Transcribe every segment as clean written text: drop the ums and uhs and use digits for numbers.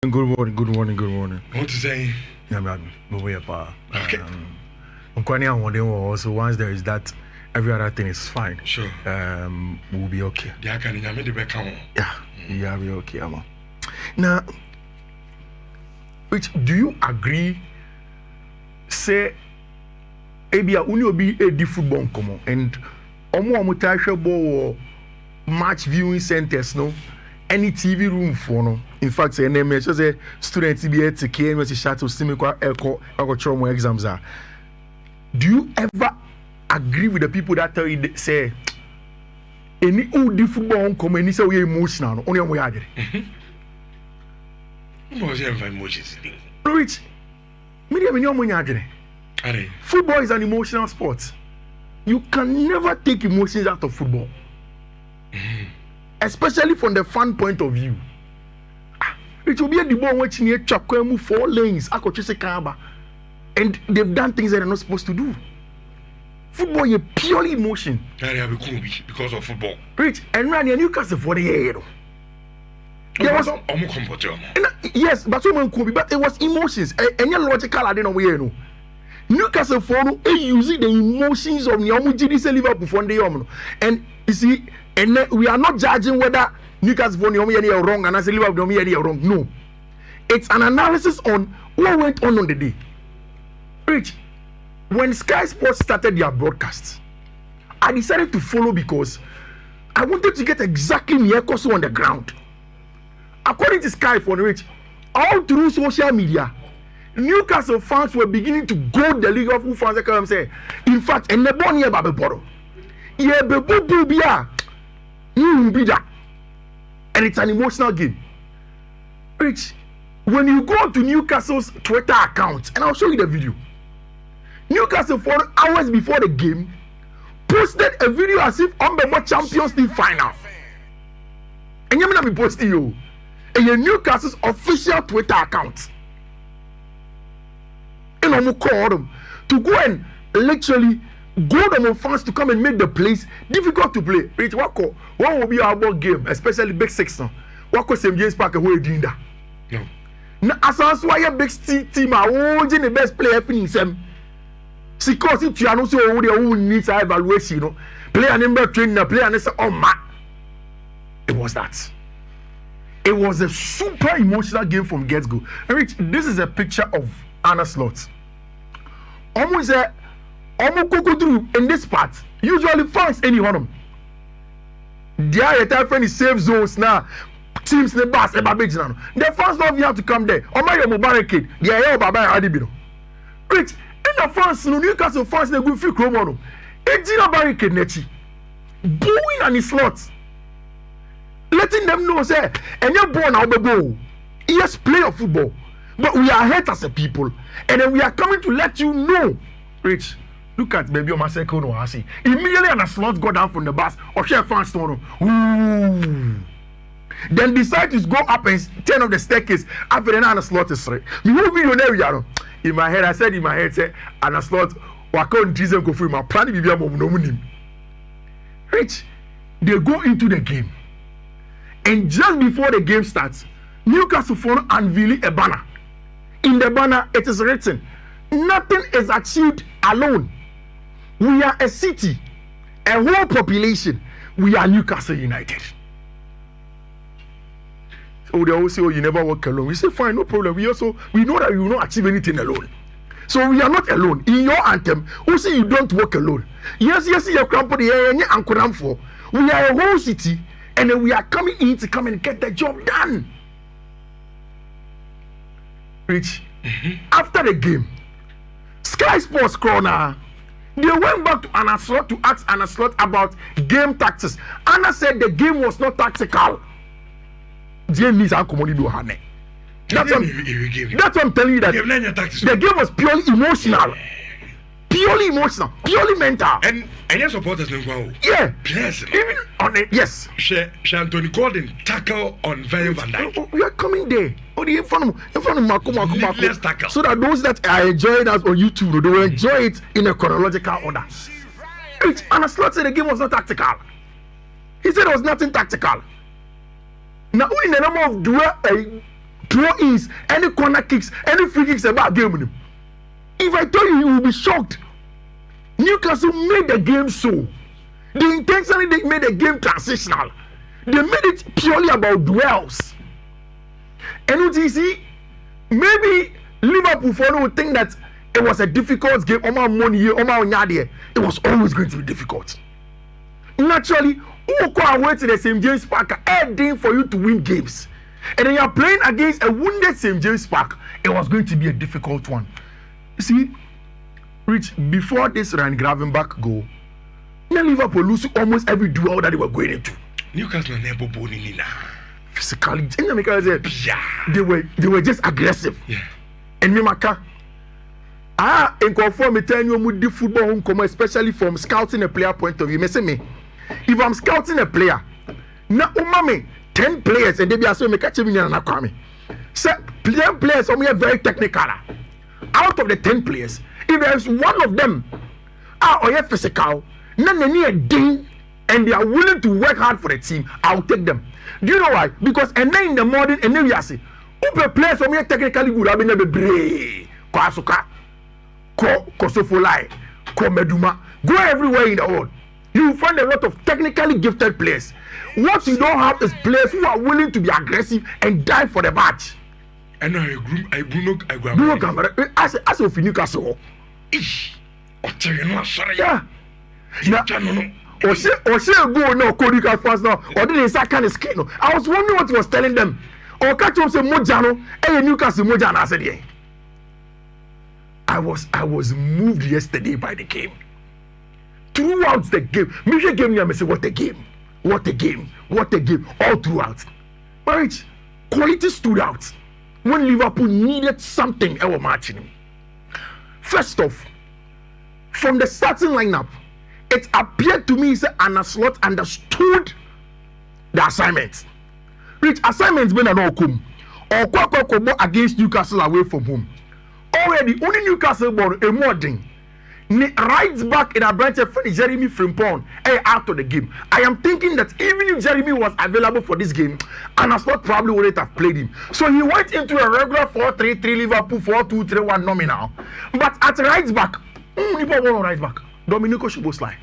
Good morning. What to say? Yeah, man, okay. So once there is that, every other thing is fine. Sure. We'll be okay. Yeah, we'll be okay, man. Now, which do you agree? Say, Abia Unio be a football come and Omo ball match viewing centers, no? Any TV room for no. In fact, say name just say students be at TK and shuttle simiko echo more exams are. Do you ever agree with the people that tell you say any old football come and say we emotional only on we are emotions? Rich, football is an emotional sport. You can never take emotions out of football. Especially from the fan point of view. It will be a debate watching here Chakwemu 4 lanes, and they've done things that they're not supposed to do. Football is purely emotion. Because of football. Rich, and ran Newcastle for the year. There was yes, but it was emotions. And your logical I didn't know. Newcastle for using the emotions of Nyamu Liverpool for the and you see. And we are not judging whether Newcastle are wrong and I say Liverpool are wrong. No. It's an analysis on what went on the day. Rich, when Sky Sports started their broadcasts, I decided to follow because I wanted to get exactly Nhyira on the ground. According to Sky for Rich, all through social media, Newcastle fans were beginning to goad the Liverpool fans. I can say, in fact, and the born here Babe Boro. Yeah, be that. And it's an emotional game. Rich, when you go to Newcastle's Twitter account, and I'll show you the video, Newcastle 4 hours before the game posted a video as if on the Champions League final. And you're going to be posting you in your Newcastle's official Twitter account. And I'm going to call them to go and literally go to fans to come and make the place difficult to play. Rich, what will be our ball game, especially big six now? What could St. James Park away doing that? No. Now, as I why a big team are holding the best player in them. Because if you are not so old, you need to evaluation, you know. Player number training, player and say, oh man. It was that. It was a super emotional game from get-go. Rich, this is a picture of Anna Slot. Almost a in this part, usually fans any one of them. Their entire friend is safe zones now. Teams the bus ever big now. The fans don't have to come there. Oh my barricade. They are Baba Adibino. Rich, in the fans, Newcastle fans they go free chromo. Ejina barricade nechi. Booing on his slots. Letting them know say, and you're born out the ball. Yes, play of football. But we are hurt as a people. And then we are coming to let you know. Rich. Look at baby on my second no see. Immediately and a slot go down from the bus or share fans to ooh. Then decide to go up and turn on the staircase after then and a slot is right. You will be there. In my head, I said in my head, say and a slot wakon Jesus go free my plan to be no. Rich, they go into the game. And just before the game starts, Newcastle phone unveiling a banner. In the banner, it is written, nothing is achieved alone. We are a city, a whole population. We are Newcastle United. So they always say, oh, you never work alone. We say, fine, no problem. We know that you will not achieve anything alone. So we are not alone. In your anthem, we say you don't work alone. Yes, your company, we are a whole city, and then we are coming in to come and get the job done. Rich, after the game, Sky Sports Corner, they went back to Anna Slot to ask Anna Slot about game tactics. Anna said the game was not tactical. That's what I'm telling you, that the game was purely emotional. Purely emotional, purely mental. And your supporters know wow. Yeah. Yes. Even on it, yes. Anthony Gordon tackle on Virgil van Dijk. We are coming there. Oh, in front of Marco. Tackle. So that those that are enjoying us on YouTube, they will enjoy it in a chronological order. And a slot said the game was not tactical. He said it was nothing tactical. Now, in the number of throw-ins, any corner kicks, any free kicks about game. If I tell you, you will be shocked. Newcastle made the game so. They intentionally made the game transitional. They made it purely about duels. And what you see, maybe Liverpool for would think that it was a difficult game. It was always going to be difficult. Naturally, who can wait to the St. James Park heading for you to win games? And then you are playing against a wounded St. James Park. It was going to be a difficult one. You see, Rich, before this Ryan Gravenberch goal, Liverpool lose almost every duel that they were going into. Newcastle never boni na. Physically, they were just aggressive. Yeah. And Mimaka, in conform me telling you with the football home come, especially from scouting a player point of view. Me, if I'm scouting a player, na umame 10 players and they be asking me catch me na kwame. So 10 players are very technical. Out of the 10 players, if there's one of them are physical, and they are willing to work hard for the team, I'll take them. Do you know why? Because and then in the morning, and then we are saying, who players from here technically good? I mean, be brave. Kwasuka, Kosofolai, Meduma, go everywhere in the world. You will find a lot of technically gifted players. What you don't have is players who are willing to be aggressive and die for the match. And now Bruno Gamara, as of Newcastle. Yeah. Or she go no Cody fans now, or did they say kind of skin? I was wondering what he was telling them. Or catch up say Mojano, and Newcastle Mojano. I said, yeah. I was moved yesterday by the game. Throughout the game, Michel gave me a message. What a game! What a game! What a game! All throughout, right? Quality stood out when Liverpool needed something. They were matching him. First off, from the starting lineup, it appeared to me that Arne Slot understood the assignment. Which assignment's been an outcome. Or Kwakwakobo against Newcastle away from home. Already, only Newcastle ball a more thing. Right back in a branch of Jeremy Frimpong out of the game. I am thinking that even if Jeremy was available for this game, Arne Slot probably wouldn't have played him. So he went into a regular 4-3-3 Liverpool 4-2-3-1 nominal. But at right back, right back, Domenico Szoboszlai.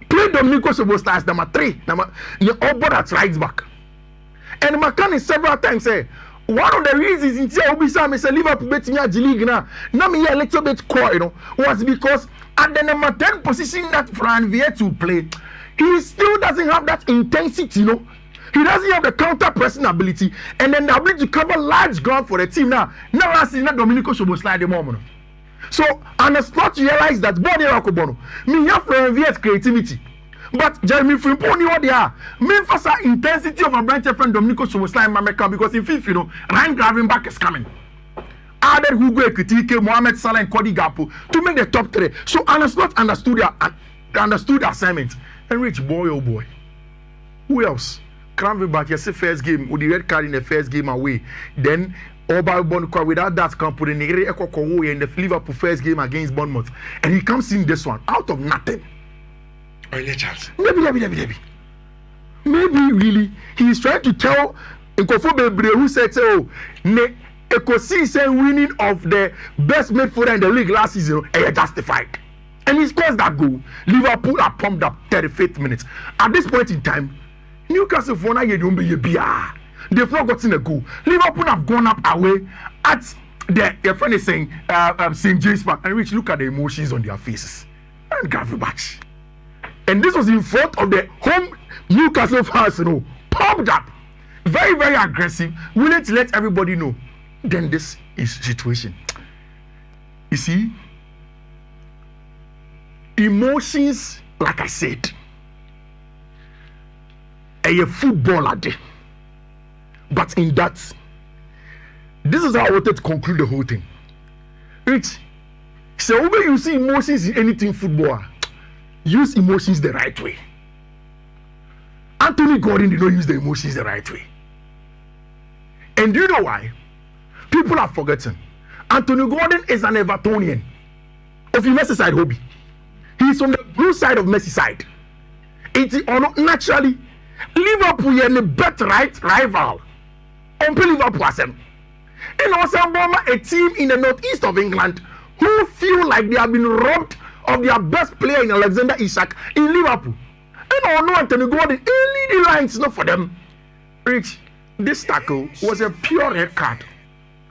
Play Domenico Szoboszlai as number 3. All but at right back. And McCann several times say, one of the reasons in Obisa me say Liverpool bet me at the league now me a little bit core, was because at the number 10 position that Fran Vietu play, he still doesn't have that intensity, He doesn't have the counter pressing ability, and then the ability to cover large ground for the team now. Now I see not Domenico Szoboszlai at the moment. So on the spot you realize that body Rakobono, me have Fran Vietu's creativity. But Jeremy Frimpong, what they are, main first intensity of a branch friend Domenico Szoboszlai Mameka, because in Fiifi, Ryan Gravenberch is coming. Added Hugo Ekitike, Mohamed Salah, and Cody Gakpo to make the top 3. So Arne Slot understood the assignment. And Rich, boy, oh boy. Who else? Gravenberch, yes, the first game with the red card in the first game away. Then Oba Bonukwa without that can put in the Liverpool first game against Bournemouth. And he comes in this one out of nothing. Chance. Maybe really he's trying to tell Nkofo Bebre who said Ekosi said winning of the best midfielder in the league last season justified, and he scores that goal. Liverpool are pumped up 35th minute. At this point in time, Newcastle for now they've not gotten a goal. Liverpool have gone up away at your friend is saying St. James Park, and Rich, look at the emotions on their faces and Gravenberch. And this was in front of the home Newcastle fans, pumped up, very, very aggressive, willing to let everybody know. Then this is situation. You see, emotions, like I said, a footballer day. But in that, this is how I wanted to conclude the whole thing. Rich, so when you see emotions in anything football, use emotions the right way. Anthony Gordon did not use the emotions the right way. And do you know why? People have forgotten. Anthony Gordon is an Evertonian of the Merseyside hobby. He's on the blue side of Merseyside. It's naturally Liverpool and the better rival. On Liverpool asem. And also a team in the northeast of England who feel like they have been robbed of their best player in Alexander Isak in Liverpool. And no Anthony Gordon, leading lines not for them. Rich, this tackle was a pure red card.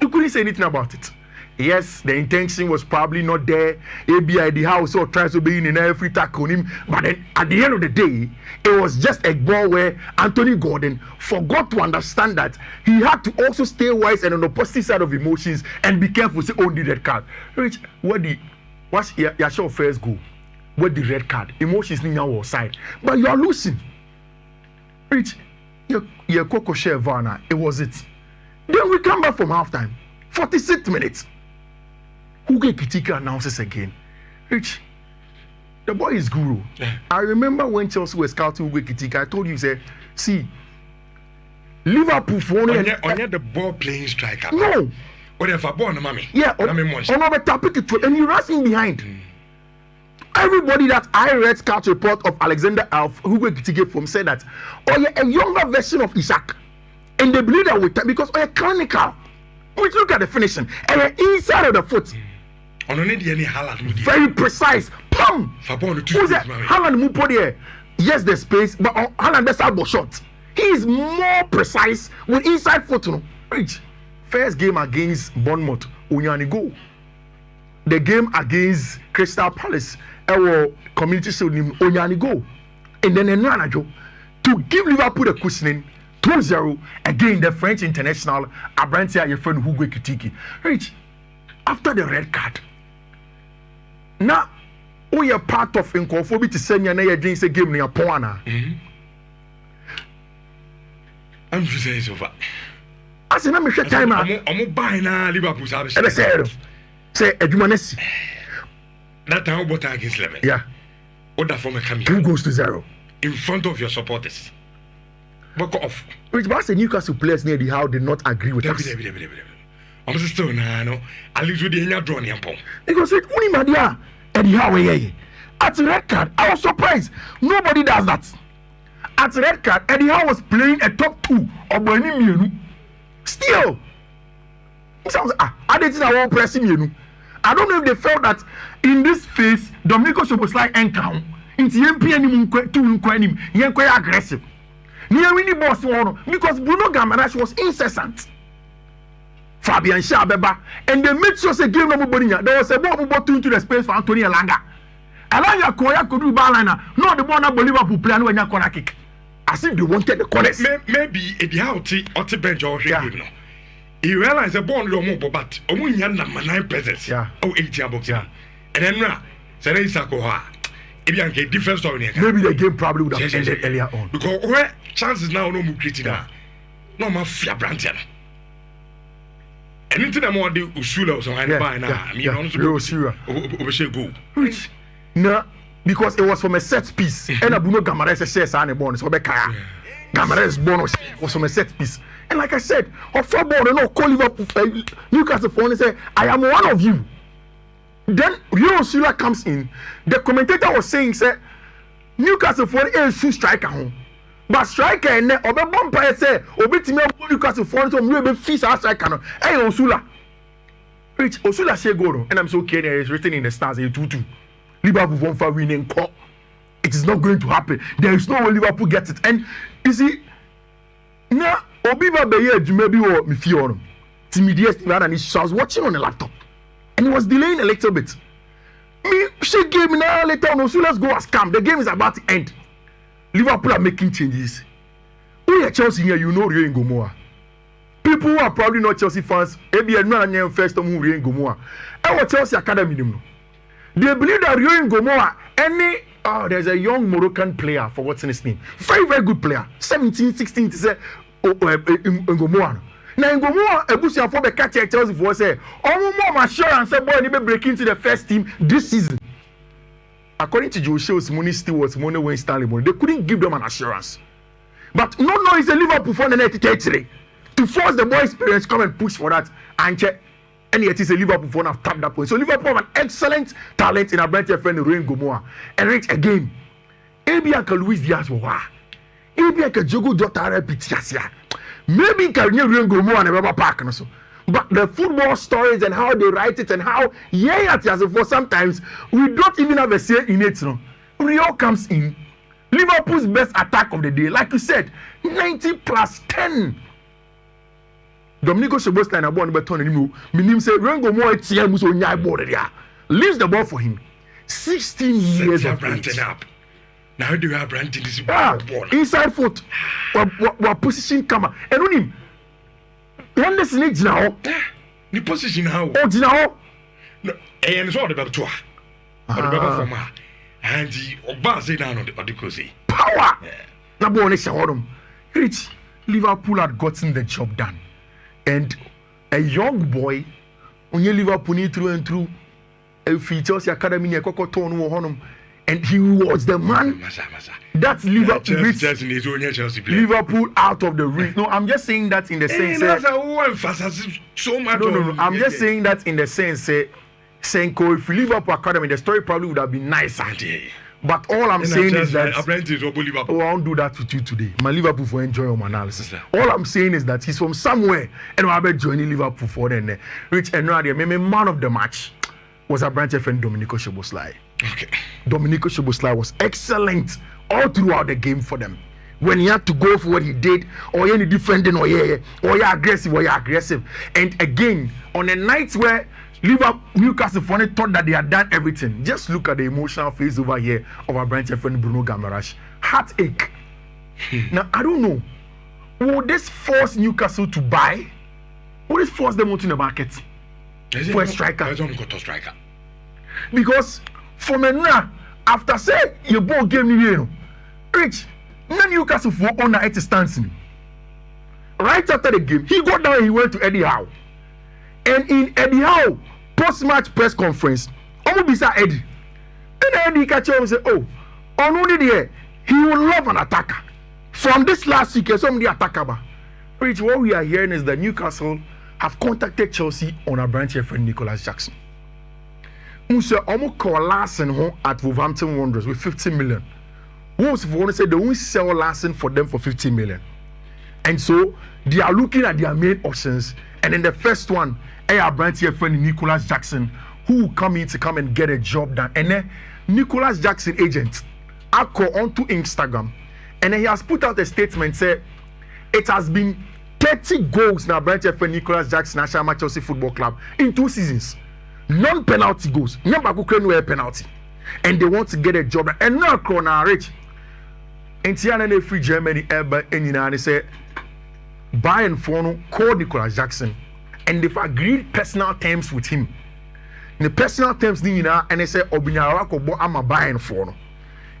You couldn't say anything about it. Yes, the intention was probably not there. ABI the house or tries to be in every tackle on him. But then at the end of the day, it was just a ball where Anthony Gordon forgot to understand that he had to also stay wise and on the positive side of emotions and be careful to say only red card. Rich, what's your show first goal? What the red card? Emotions in your side. But you are losing. Rich, your Coco share Varna, it was it. Then we come back from halftime. 46 minutes. Uge Kitika announces again. Rich, the boy is guru. Yeah. I remember when Chelsea was scouting Uge Kitika, I told you, say, see, Liverpool for only the ball playing striker. No. Or if I born mommy. Yeah, on the topic and he runs in behind. Everybody that I read scout report of Alexander Alf, Uge Kitika from said that, oh yeah, a younger version of Isak. And they believe that with time because oh yeah, clinical. We look at the finishing and the inside of the foot. Very precise. Pum! Who's that? Haaland move put there. Yes, the space, but Haaland that's out shot. He is more precise with inside foot. Rich. First game against Bournemouth, Unyani go. The game against Crystal Palace, our community shield Unyani go. And then Nhyira to give Liverpool the cushioning. 2-0 again the French international Abrantia your friend Hugo Kitiki. Rich, after the red card. Now we are part of Incophobia to send your against a game near Poana. I'm just saying so far. I said, I'm a time. I'm buying Liverpool service. Say a Jumanesi. That time what against Lemon. Yeah. Order from a coming. 2 goes to 0 in front of your supporters. Back off. Which was the Newcastle players near the house did not agree with us. I'm still no. At least we didn't draw any pong. Because it only Madia and the how at red card. I was surprised. Nobody does that. At red card, Eddie Howe was playing a top 2 of Benny. Still, I didn't know I pressing you. I don't know if they felt that in this phase, Dominico was like encounter. It's MP too quite aggressive. Near winning boss one because Bruno Gamarash was incessant. Fabian Shabeba and they made sure say game no body. There was a ball into the space for Anthony Elanga. Elanga Koya could do ballina. No, the ball not Liverpool play when you corner kick. As if they wanted the corners. Maybe it the bench or no. He realized the ball no more, but only number 9 presence. Yeah. Oh, 80 box. Yeah. And then now, say Isakoha. Maybe a different story. Maybe the game probably would have ended earlier on. Because where chances now no more creating no more fear brand. Anything I'm more do Usula or something by now. I mean, go. No, because it was from a set piece. And Bruno Gamaraes says on a bonus. Gamaraes bonus was from a set piece. And like I said, of 4 ball, no call Liverpool Newcastle phone and say, I am one of you. Then Rio Sula comes in. The commentator was saying, say, Newcastle for a striker home. But striker and Obe Bumpire say, Obetime Newcastle for some real fish as striker. Hey, Osula. Rich Osula say go. And I'm so okay, there is written in the stars 2-2. Liverpool won't for winning call. It is not going to happen. There is no way Liverpool gets it. And you see, now Obiva Baye maybe or Mifion. Timidiest rather than I was watching on the laptop. And it was delaying a little bit. She gave me now later on. So let's go as calm. The game is about to end. Liverpool are making changes. Who are Chelsea here? You know Rio Ngomoa. People who are probably not Chelsea fans, maybe not first time Rio Ngomoa. Our Chelsea Academy, they believe that Rio Ngomoa, there's a young Moroccan player, for what's his name. Very, very good player. 17, 16 to say Ngomoa. Now Ngomoa ebusia for the catch Chelsea for say more assurance say boy ni be break into the first team this season. According to Joe Shell's money still was money when Stanley money. They couldn't give them an assurance. But no, it's a Liverpool for the 93 to force the boy experience come and push for that and check. And yet it's a Liverpool for have tapped that point. So Liverpool have an excellent talent in a brand new friend Ruin Ngomoa. And reach again. Ebiaka Luis Diaz wa. Ebiaka Jogo Jota repeat yasia. maybe Kanye Ringo more and a park and so. But the football stories and how they write it and how for sometimes we don't even have a say in it. No, Rio comes in. Liverpool's best attack of the day, like you said, 90 plus 10. Dominico Szoboszlai na ball beton anymore. Minim say Rengo more TM so nyai ball there. Leaves the ball for him. 16 years of age. Up. Now how do you have Brandon this ball? Inside foot. What position come? And on him. When this needs now. The position how? Oh, now. No, and so the battle. Or the battle for and the Obase down on the cozy. Power! Na ball is Rich, Liverpool had gotten the job done. And a young boy, when you Liverpool through and through, a features academy, and he was the man. That's Liverpool. Liverpool out of the race. No, I'm just saying that in the sense. So much. No. I'm just saying that in the sense. Senko, if Liverpool Academy, the story probably would have been nicer. But all I'm saying is that I won't do that with you today. My Liverpool for enjoy your analysis. All I'm saying is that he's from somewhere and I'll be joining Liverpool for then. Rich and Nadia, maybe man of the match was a branch friend Dominico Szoboszlai. Okay. Dominico Szoboszlai was excellent all throughout the game for them. When he had to go for what he did, or any defending, or aggressive. And again, on the nights where Liverpool, Newcastle thought that they had done everything. Just look at the emotional face over here of our branch friend Bruno Guimaraes. Heartache. Now, I don't know. Will this force Newcastle to buy? Will this force them onto the market for a striker? Because for me now, after say your ball game you Rich, now Newcastle for owner at stance. Right after the game, he got down and he went to Eddie Howe. And in Eddie Howe post-match press conference, Bisa Eddie. And Eddie catch him and say, oh, on only there, he will love an attacker. From this last week, somebody attacker. Rich, what we are hearing is that Newcastle have contacted Chelsea on a branch friend Nicolas Jackson. Who said, almost call Larson home at Wolverhampton Wanderers with 50 million. Wolves want to say they won't sell Larson for them for 50 million. And so they are looking at their main options. And then the first one, our branch here friend Nicolas Jackson, who will come in to come and get a job done. And then Nicolas Jackson agent, I call onto Instagram, and then he has put out a statement say it has been 30 goals now branch here friend Nicolas Jackson National Chelsea Football Club in 2 seasons. Non-penalty goals, never go penalty, and they want to get a job done. And now Corona Rich, and Tiana free Germany ever and they say Bayern Fono called Nicolas Jackson. And they've agreed personal terms with him. In the personal terms, and they say, Obinyarako, I'm a buying for.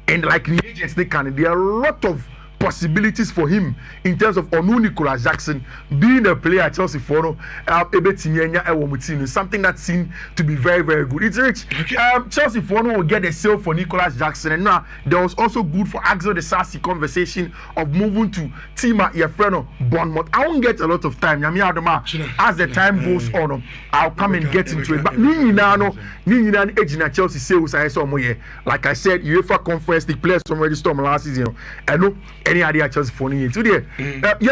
And like the agents, there are a lot of possibilities for him in terms of Onu Nicolas Jackson being a player at Chelsea for something that seemed to be very, very good. It's rich. Okay. Chelsea for will get a sale for Nicolas Jackson, and now there was also good for Axel de Sassi conversation of moving to Tima Yefreno Bournemouth. I won't get a lot of time. As the time goes on, I'll come and get into it. But Chelsea sales I saw more. Like I said, UEFA Conference League players from register last season. I know any idea Chelsea for you today.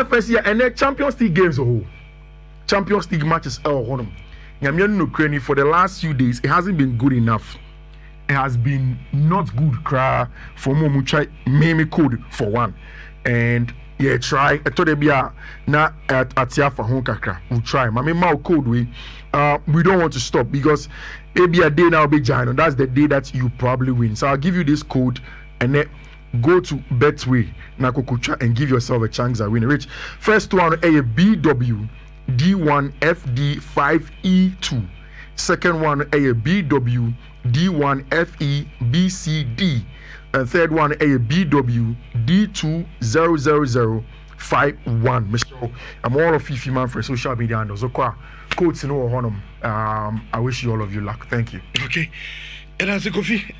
First year and then Champions League games Champions League matches for the last few days it hasn't been good enough. It has been not good for more try maybe code for one. And yeah, try I thought be na at for home kakra. We'll try. My code we don't want to stop because it be a day now be giant. That's the day that you probably win. So I'll give you this code and then go to Betway Nakokucha and give yourself a chance at winning. Rich, first one a BW D1FD5E2. Second one a BW D1FEBCD. And third one a BW D2000551. Michelle, I'm all of Fiifi man for social media handles. So coach no honum. I wish you all of you luck. Thank you. Okay. And as a coffee.